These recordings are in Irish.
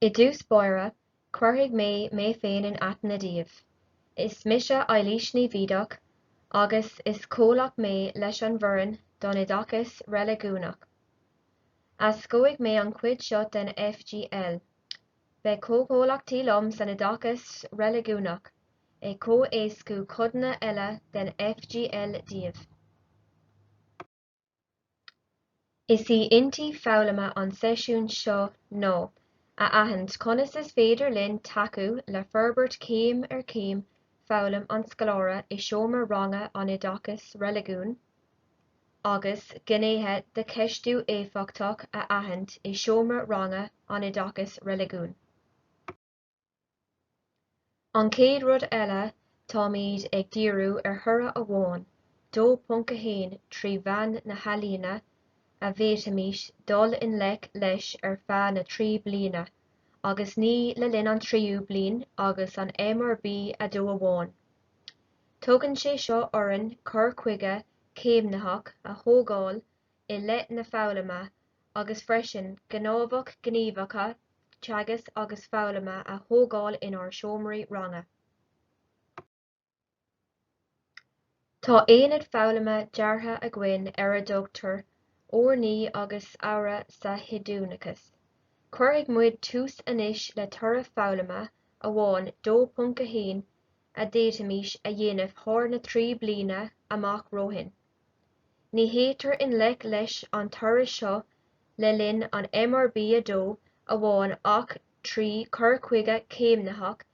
I dús báire, cuirfidh mé féin in aitan a díobh. Is mise Oideachnaí bhíodach, agus is comhlacht mé leis an bhfoireann don Oideachas Reiligiúnach. As scóigh mé an cuid seo den FGL. Be comhlachtaí liom san Oideachas Reiligiúnach, é comhéascú codanna eile den FGL díobh. Is í intí foghlaime an seisiún seo nó, a aithint conas is féidir linn tacu le forbairt céim ar céim foghlaim an scoláire i seomra ranga an Oideachas Reiligiún, agus gnéithe de ceistú éifeachtach a aithint i seomra ranga an Oideachas Reiligiún. An céad rud eile tá míad ag díriú ar thura amháin, 2.1 trí bhean na halíne a bhétamís dul in lech leis ar feadh na 3 bliana, agus ní le linn an 3 bliain agus an MRB a dó amháin. Tugann sé seo orann cur chuige céimhneach a thógáil i leith na foghlaime agus freisin gnámhach gníomhacha teagasc agus foghlaime a thógáil inar seomraí ranga. Tá aonad foghlaime deartha a gcuin ar a dtugtar ornaí agus ára sa Oideachas. Cuirfidh muid tús anois le turadh foghlaime amháin 2.1 a d'fhéadfaimís a dhéanamh thar na 3 bliana amach romhainn. Ní héitear in lech leis an turadh seo le linn an MRB a dó amháin ach trí cur chuige céimhneach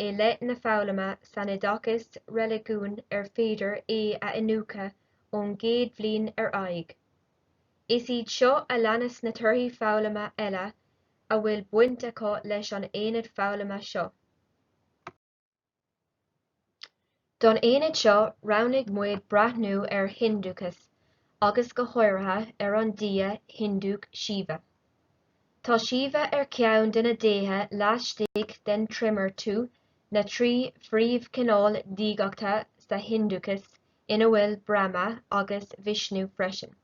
i leith na foghlaime san Oideachas Reiligiún ar féidir é a inúcha ón gcéad bhliain ar aghaidh. Is iad seo a leannas na torthaí foghlaime eile a bhfuil buint acu leis an aonad foghlaime seo. Don aonad seo roghnaigh muid brathnú ar Hindúchas agus go háirithe ar an dia Hindúch Síomha. Tá Síomha ar ceann de na déithe laistigh den trimmer tú na 3 phríomhcineál díochta sa Hindúchas ina bhfuil Brahma agus Vishnu freisin.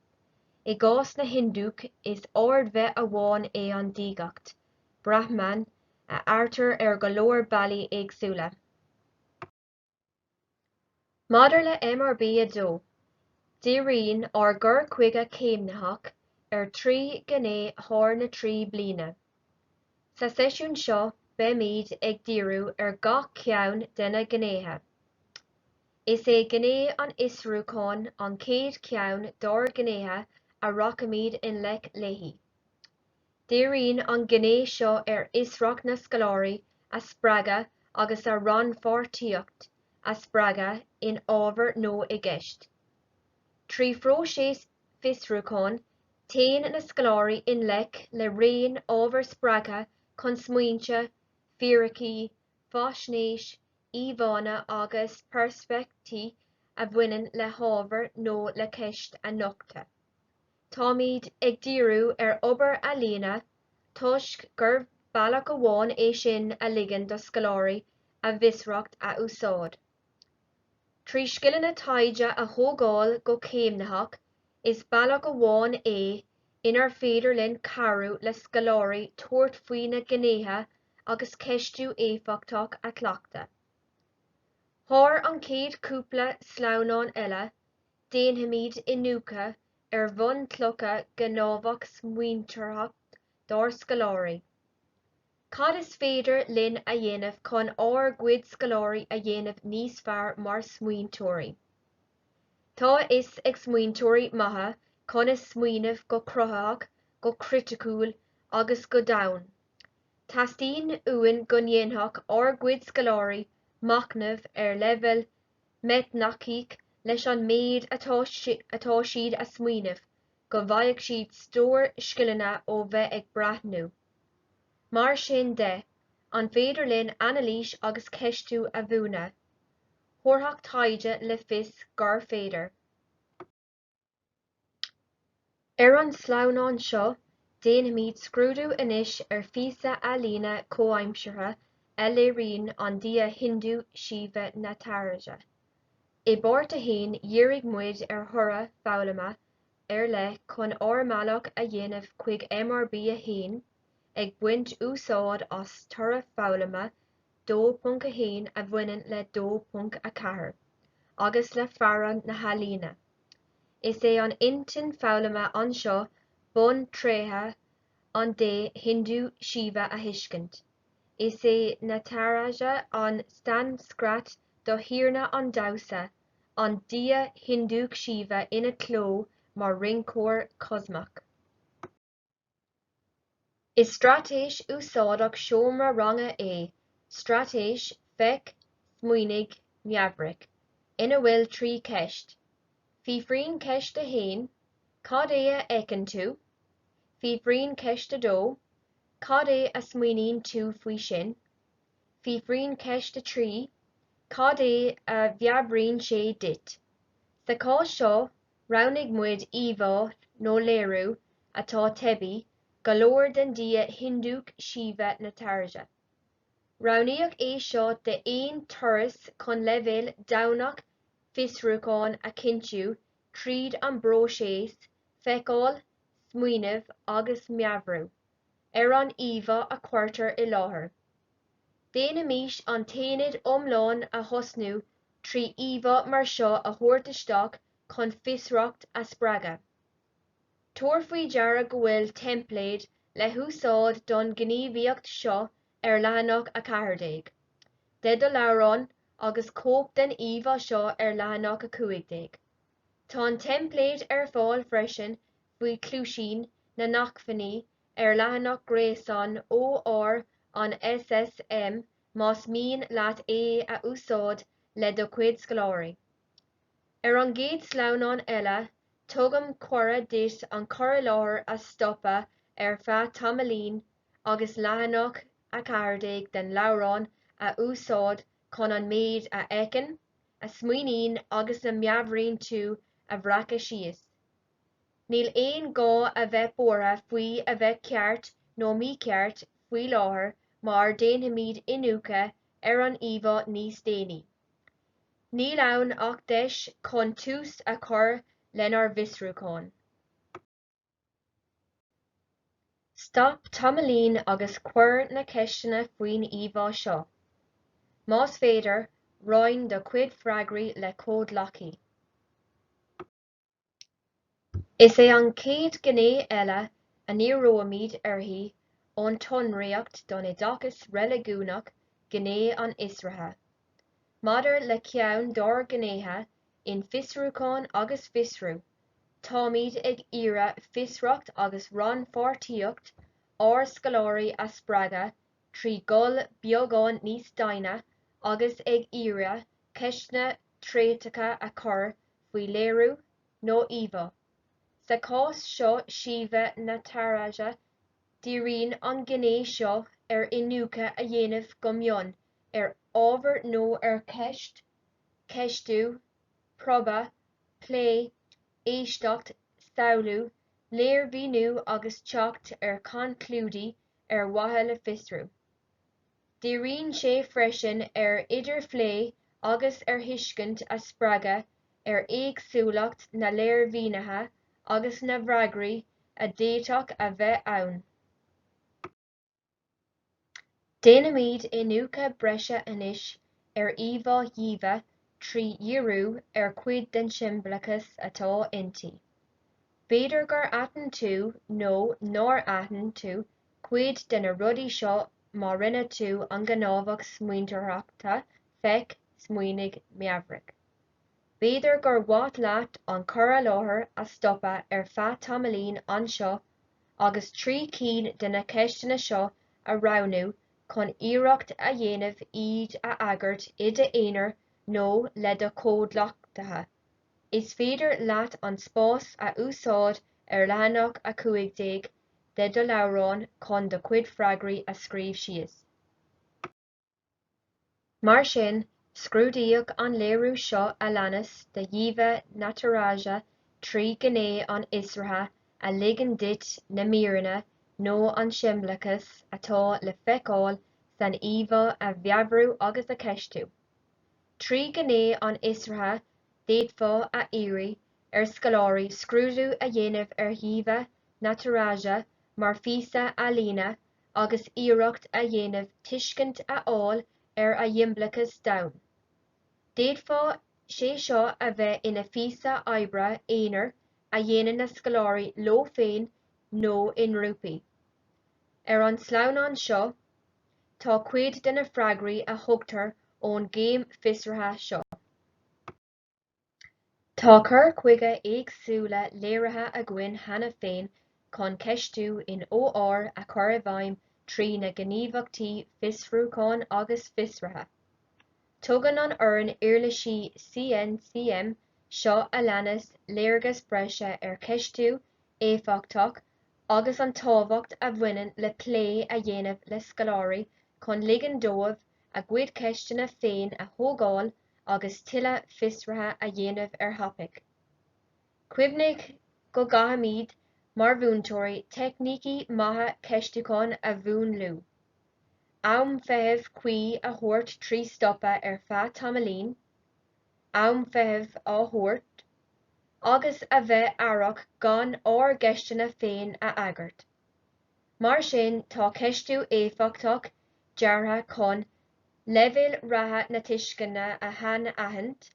I gcás na Hindúch is ard bheith amháin é an díogacht, Brahman a airtear ar go leor bailí éagsúla. Maidir le MRB a dó, díríonn ar gur chuige céimhneach ar 3 gné thar na 3 bliana. Sa seisiún seo be míad ag díriú ar gach ceann de na gnéithe. Is é gné an Isrúcháin an céad ceann dár gnéithe a rachamíd in lech léithí. Díríonn an gné seo ar Isreacht na scoláirí a spreagadh agus a rann-pháirtíocht a spreagadh in ábhar nó i gceist. Trí phróisis fisrúcháin téann na scoláirí in lech le raon ábhar spreagadh chun smaointe, fíorchaí, faisnéis, íomhána agus perspectí a bhaineann le hábhar nó le ceist a nochtadh. Tá míad ag díriú ar obair a líona, toisc gur bealach amháin é sin a ligean do scoláirí a bhfisreacht a úsáid. Trí scileanna taide a thógáil go céimhneach is bealach amháin é inar féidir linn carú le scoláirí tuairt faoi na gnéithe agus ceistú éifeachtach a cleachta. Thar an céad cúpla sleamhnáin eile, déanfaimid inúcha ar bhonn clocha gnámhach smaointeoireacht dár scoláirí. Cad is féidir linn a dhéanamh chun ár gcuid scoláirí a dhéanamh níos fearr mar smaointeoirí. Tá is ag smaointeoirí maithe chun is smaoineamh go cruthaach, go criticúil agus go domhan. Tastíonn uainn go ndéanfach ár gcuid scoláirí machnamh ar leibhéal meitneachaíoch leis an méid atá siad a smaoineamh go bhfaigh siad stór scileanna ó bheith ag brathnú. Mar sin de, an féidir linn analís agus ceistú a bhúna, thuirteach taide le fios gar féidir. Ar an sleamhnáin seo, déanfaimid scrúdú anois ar fíosa a lína comhaimseartha a léiríonn an dia Hindú Síomha na táiride. I bpáirt a haon dhíreach muid ar thura foghlaime ar leith chun ár mealach a dhéanamh chuig MRB a haon, ag buint úsáid as tura foghlaime 2.1 a bhaineann le 2.4, agus le fearadh na halíne. Is é an intin foghlaime anseo bun tréthe an dé Hindu Shiva a thuiscint. Is é na táraide an Sanskrit do thíorna an domsa, an dia Hinduach Shiva ina cló mar ringcóir cosmach. Is stratéis úsáideach seomra ranga é, stratéis feic, smuoinnig, meabhraic, ina bhfuil trí ceist. Bhí bhríon ceist a hain, cad é a éiceann tú, bhí bhríon ceist a dó, cad é a smuoiníonn tú faoi sin, bhí bhríon ceist a trí, cad é a bheabhríonn sé dit. Sa cá seo, roghnaigh muid íomhá nó léiriú atá teibí go leor den dia Hinduach Shiva na táiride. Roghnaíodh é seo de aon turas chun leibhéal domhnach fiosrúcháin a cintiú tríd an bróiséas, feiceáil, smuoinemh agus meabhrú, ar an íomhá a cuirtear i láthair. Déanamís an taoinead iomlán a thosnú trí íomhá mar seo a thabhairt isteach chun fiosracht a spreagadh. Tabhair faoi deara go bhfuil templéad le húsáid don gníomhaíocht seo ar leathanach a 14, de do leabhrán agus cóp den íomhá seo ar leathanach a 15. Tá an templéad ar fáil freisin faoi clúisín na nacmhainní ar leathanach gréasáin ó an SSM más mín leat é a úsáid le do cuid scoláirí. Ar an gcéad slánán eile, tugaim cuireadh duit an cur láthair a stoppa ar feadh tamalaín agus leathanach a 14 den leabhrán a úsáid chun an méid a éiceann, a smuoiníonn agus a meabhraíonn tú a bhreacha síos. Níl aon gá a bheith bortha faoi a bheith ceart nó mícheart faoi láthair mar déanfaimid inúcha ar an íomhá níos déanaí. Níl ann ach deis chun tús a chur lenar visrúcháin. Stop tamalaín agus cuir na ceistena faoin íomhá seo. Más féidir, roinn do cuid freagraí le códlachaí. Is é an céad gné eile a níróimid uirthi ón tonreacht don Oideachas Reiligiúnach gné an Isrithe. Maidir le ceann dár gnéthe in fiosrúcháin agus fiosrú, táimid ag iarraidh fiosracht agus rann-pháirtíocht scoláirí a spreagadh trí gol beagán níos dainne agus ag iarraidh ceistne tréiteacha a chur faoi léiriú nó íomhá. Sa cás seo Shiva na táraide díríonn an gné seo ar inúcha a dhéanamh go mion ar ábhar nó ar ceist, ceistú, probba, plé, éisteacht, samhlú, léirbhíonú agus teacht ar conclúdaí ar mhaithe le fiosrú. Díríonn sé freisin ar idirphlé agus ar thuiscint a spreagadh ar éagsúlacht na léirbhíonithe agus na bhreagraí a d'fhéadfadh a bheith ann. Déanamid inúcha breise anois ar íomhá dhíobha trí dhíriú ar cuid den simplachas atá inti. B'fhéidir gur aitheann tú nó nár aitheann tú cuid de na rudaí seo má rinne tú an gnámhach smaointeoireachta feic, smuoinnig, meabhraic. B'fhéidir gur bhaid leat an cur láthair a stoppa ar feadh tamalaín anseo agus trí cinn de na ceistena seo a roghnú chun iarracht a dhéanamh iad a agart I de éonar nó le do códlaachtaithe. Is féidir leat an spás a úsáid ar leathanach a 15 de do leabhrán chun do cuid freagraí a scríobh síos. Mar sin, scrúdaíodh an léiriú seo a leannas de dhíobha na táraide trí gné an Isrithe a ligean duit na míreanna nó an simplachas atá le feiceáil san íomhá a bheabrú agus a ceistú. Trí gné an Isrithe d'fhéadfá a éirí ar scoláirí scrúdú a dhéanamh ar dhíobha na táraide mar fíosa a líne agus iireacht a dhéanamh tuiscint a fháil ar a dhimplachas domhan. D'fhéadfá sé seo a bheith ina fíosa oibre éonair a dhéanann na scoláirí leo féin nó in rúpaí. Ar an slánán seo, tá cuid de na freagraí a thugtar ón géim fiosrútha seo. Tá cur chuige éagsúla léirithe a gcuin cheana féin chun ceistú in OR a chur i bhfeidhm trí na gníomhachtaí fiosrúcháin agus fiosrútha. Tugann an oireann uirlisí CNCM seo a leannas léargas breise ar ceistú éifeachtach agus an tábhacht a bhaineann le plé a dhéanamh le scoláirí chun ligean dóibh a gcuid ceisteanna féin a thógáil agus tuilleadh fiosrútha a dhéanamh ar thapaigh. Cuimhnigh go gcaithimid mar bhúntóirí teicnící maithe ceistúcháin a bhún lú. Am feibh cuí a thabhairt trí stoppa ar feadh tamalaín, am feibh á thabhairt, agus a bheith airreach gan ár geisteanna féin a aigart. Mar sin tá ceistú éifeachtach deartha chun leibhéal ratha na tuiscinne a than-aithint,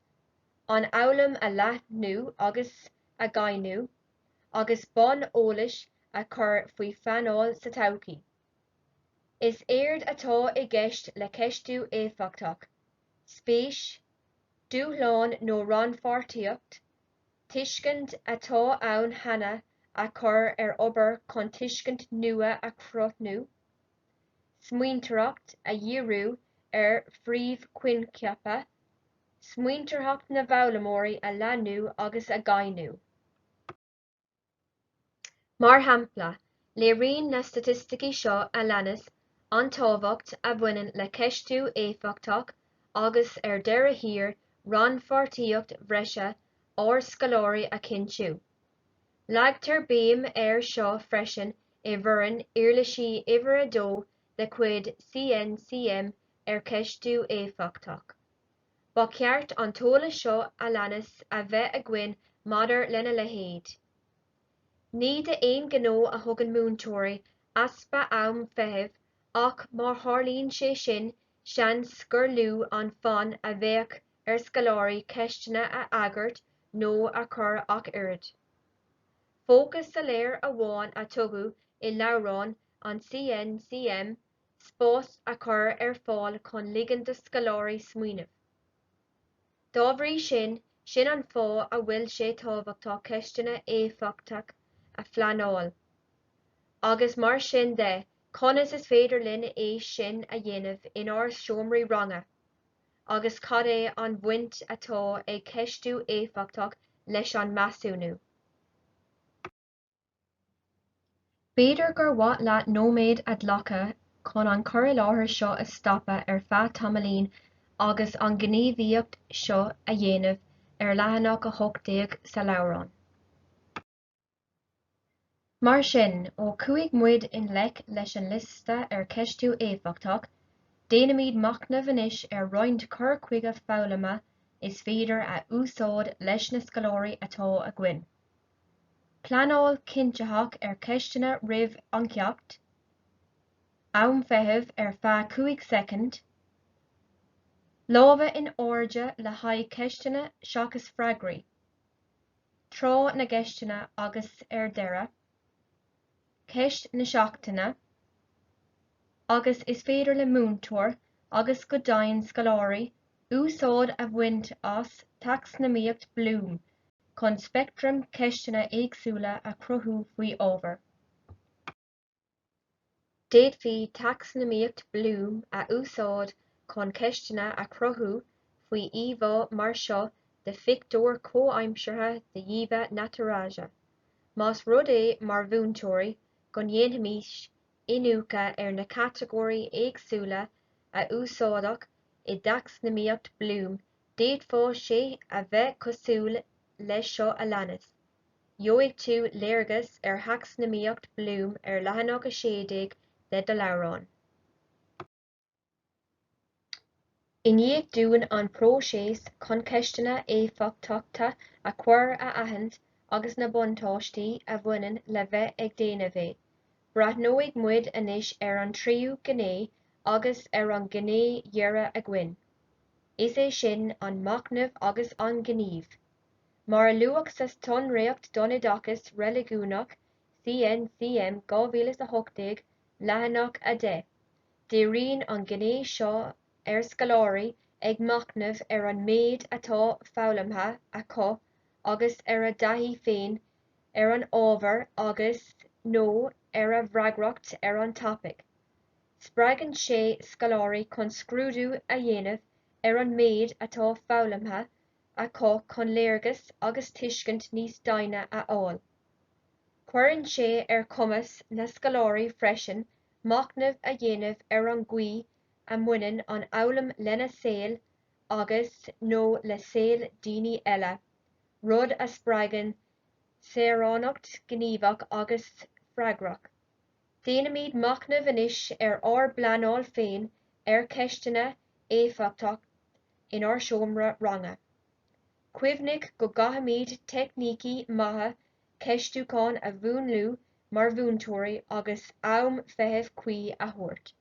an amhlaim a leathnú agus a gcainniú, agus bon eolais a chur faoi phanáil sa todhchaí. Is éard atá i gceist le ceistú éifeachtach, spéis, dúshlán nó rann-pháirtíocht, tuiscint atá ann cheana a chur ar obair chun tuiscint nua a chruthnú, smaointeoireacht a dhíriú ar phríomhchuincheapa, smaointeoireacht na bhfoghlaimóirí a leanú agus a gcainniú. Mar shampla, le rion na statisticí seo a leannas an tábhacht a bhaineann le ceistú éifeachtach agus ar deireadh thír rann-pháirtíocht bhreise ár scoláirí a cinntiú. Leagtar béim ar seo freisin i bhfoireann uirlisí uimhre dó le cuid CNCM ar ceistú éifeachtach. Ba cheart an toladh seo a leannas a bheith a gcuin maidir lena leithéid. Ní de aon ghnó a thugann múntóirí aspa am feibh ach mar tharlaíonn sé sin seans gur lú an fan a bheadh ar scoláirí ceisteanna a aigart nó a chur ach oiread. Fócas sa léir amháin a tugadh i leabhrán an CNCM spás a chur ar fáil chun ligean do scoláirí smaoineamh. Dá bhrí sin an fá a bhfuil sé tábhachtach ceisteanna éifeachtach a phleanáil. Agus mar sin de, conas is féidir linn é sin a dhéanamh in ár seomraí ranga, agus cad é an bhaint atá ag ceistú éifeachtach leis an measúnú. B'fhéidir gur mhaith leat nóiméad a dlacha chun an cur láthair seo a stoppa ar feadh tamalaín agus an gníomhaíocht seo a dhéanamh ar leathanach a thugtaíodh sa leabhrán. Mar sin, ó chuaigh muid in leic leis an lista ar ceistú éifeachtach, déanamid macnamh anois ar roinnt cur chuige foghlaime is féidir a úsáid leis na scoláirí atá a gcuin. Pleanáil cinteach ar ceisteanna roimh an ceacht, am feibh ar feadh 5 second, lámha in áirde le haghaidh ceisteanna seachas freagraí, trá na geisteanna agus ar deireadh, ceist na seachtaine, agus is féidir le múntóir agus go dainn scoláirí úsáid a bhaint as taxonomíocht Bloom chun spectrum ceisteanna éagsúla a cruthú faoi ábhar. D'fhéadfaí taxonomíocht Bloom a úsáid chun ceisteanna a cruthú faoi íomhá mar seo de phictiúr comhaimseartha de dhíbhe natúrtha. Más rud é mar bhúntóirí go ndéanfaimid inúcha ar na categóirí éagsúla a úsáideadh i taxonomíocht Bloom, d'fhéadfá sé a bheith cosúil leis seo a leannas. Gheobhaidh tú léargas ar taxonomíocht Bloom ar leathanach a 16 de do leabhrán. Iniac dúin an próiseas chun ceisteanna éifeachtacha a chur a aithint agus na buntáistí a bhaineann le bheith ag déanamh é. brathnóigh muid anois an tríú gné agus an gné dheireadh a gcuin. Is é sin an machnamh agus an gníomh. Mar luach sa tonreacht don Oideachas Reiligiúnach CNCM 2018 leathanach a 10. D'éiríonn an gné seo scoláirí ag machnamh an méid atá foghlaimthe acu agus a dtaithí féin an ábhar agus nó a bhreagracht an tapig. Spreagann sé scoláirí chun scrúdú a dhéanamh an méid atá foghlaimthe acu chun léargas agus tuiscint níos dainne a fháil. Cuireann sé cumas na scoláirí freisin machnamh a dhéanamh an gcaoi a muineann an abhailm lena saoil agus nó le saoil daoine eile, rud a spreagann saoránacht gníomhach agus freagrach. Déanamid machnamh anois ár bleanáil féin ceisteanna éifeachtacht in seomra ranga. Cuimhnig go gcaithimid teicnící maithe ceistúcháin a bhunlú mar bhúntóirí agus am feitheamh cuí a thabhairt.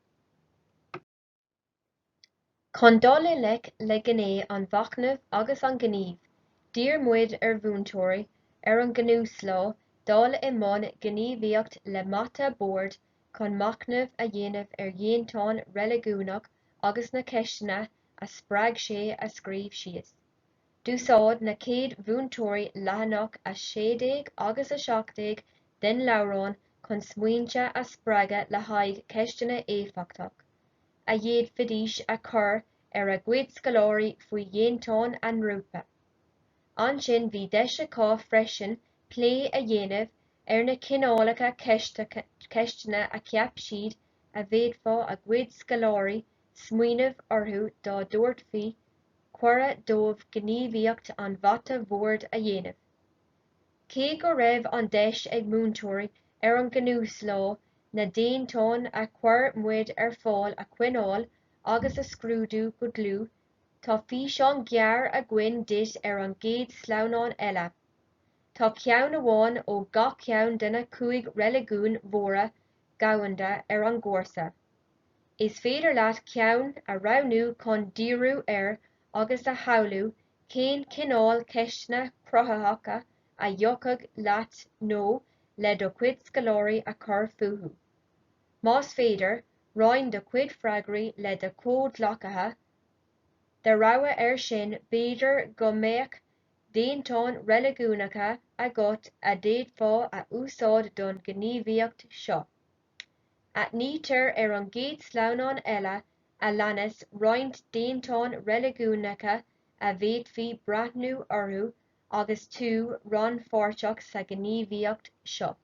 Chun dul le gné an bhachnamh agus an gníomh, dír muid bhúntóirí an ghnúslá dul I mbun gníomhaíocht le mata bord chun machnamh a dhéanamh dhéantáin Reiligiúnach agus na ceisteanna a spreag sé a scríobh síos. D'úsáid na céad bhúntóirí leathanach a 16 agus a 17 den leabhrán chun smaointe a spreagadh le haghaidh ceisteanna éifeachtaach, a dhéad faidís a chur a gcuid scoláirí faoi dhéantáin an rúpa. Ansin bhí deise cá freisin plé a dhéanamh na cineálacha ceisteanna a cheap siad a bhéadfá a gcuid scoláirí smaoinemh orthu dá dúirt cuireadh dóibh gníomhaíocht an bhata bhord a dhéanamh. Cé go raibh an deis ag múntóirí an ghnúslá na déantáin a chuir muid fáil a choinneáil agus a scrúdú go dlú, tá físeán gearr a gcuin duit an gcéad sleamhnáin eile. Tá ceann amháin ó gach ceann de na 5 reiligiún mhóra gabhaimde an gcomharsa. Is féidir leat ceann a roghnú chun díriú agus a shamhlú cén cineál ceisteanna cruthacha a dheocadh leat nó le do chuid scoláirí a chur fuathu. Más féidir, roinn do chuid freagraí le do cód lachatha, de rabhadh sin b'fhéidir go mbeadh déantáin Reiligiúnacha agat a d'fhéadfá a úsáid don gníomhaíocht seo. At nítar an gcéad sleamhnáin eile a leannas roinnt déantáin Reiligiúnacha a bhéadfaí brathnú orthu agus tú ron fáirteach sa gníomhaíocht seo.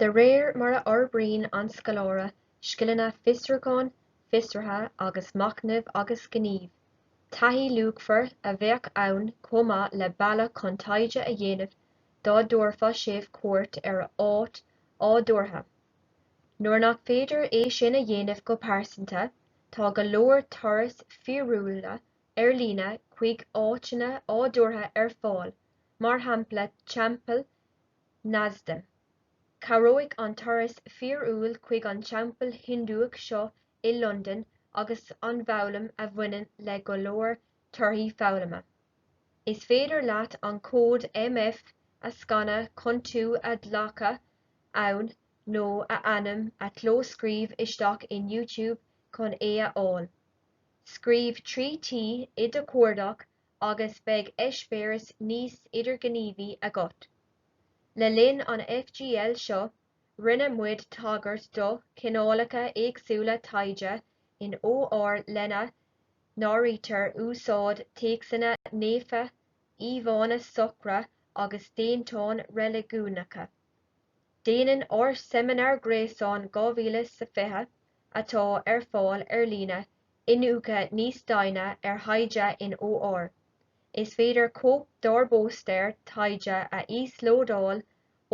De réir mar a orbríonn an scoláire scileanna fiosrúcháin, fiosrútha agus machnamh agus gníomh, taithí luachmhar a bheadh ann chomh maith le bealach chun taighde a dhéanamh dá dúrfá sibh cuairt ar áit ádúrtha. Nuair nach féidir é sin a dhéanamh go pearsanta, tá go leor turas fíorúla ar líne chuig áiteanna ádúrtha ar fáil, mar shampla teampall Nasda. Caróidh an turas fíorúil chuig an teampall hindúach seo i London agus an bhoghlaim a bhaineann le go leor torthaí foghlaime. Is féidir leat an cód MF a scanna chun tú a dlacha ann nó a ainm a tlóscríobh isteach in YouTube chun é a fháil. Scríobh 3T i do cuardach agus beidh eispéiris níos idirghníomhaí agat. Le linn an FGL seo, rinne muid tagart do cineálacha éagsúla taide in OR lena náirítear úsáid téacsanna néfa, íomhána socra agus déantóin Reiligiúnacha. Déanann or seminar gréasán 2020 atá ar fáil ar líne inúcha níos dainne ar thaide in OR. Is féidir cóp d'árbóstar taide a íoslódáil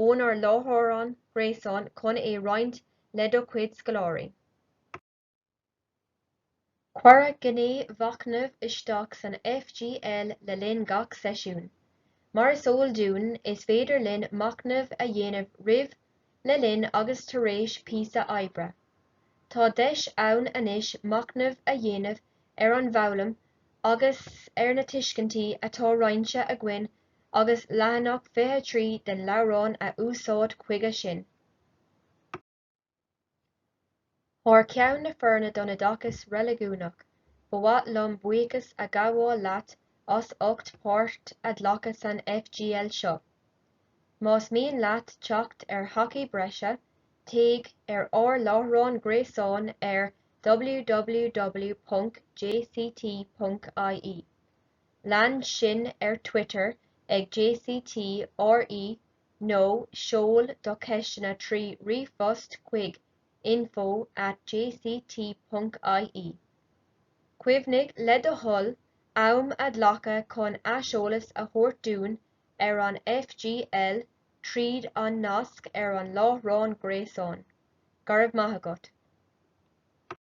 ón ar láthárán gréasán chun é roinnt le do cuid scoláirí. Cuireadh gné machnamh isteach san FGL le linn gach seisiún. Mar sóil dúinn is féidir linn machnamh a dhéanamh roimh le linn agus tar éis píosa oibre. Tá deis ann anois machnamh a dhéanamh ar an bhoghlaim agus ar na tuiscintí atá roinse a gcuin agus leathanach 23 den leabhrán a úsáid chuige sin. Thar ceann na foirne don Oideachas Reiligiúnach, bhaile liom buíochas a gabháil leat as 8 páirt a dlacha san FGL seo. Más mian leat teacht ar hoci breise, téig ar láithreán gréasán ar www.jct.ie. Lean sin ar Twitter ag JCT-RE nó seoil do cheisteanna trí ríomhphost chuig info@jct.ie. Cuimhnig le do thuil am a dlacha chun aiseolalas a thabhairt dúinn ar an FGL tríd an nasc ar an láithreán gréasán. Garbh maith agat.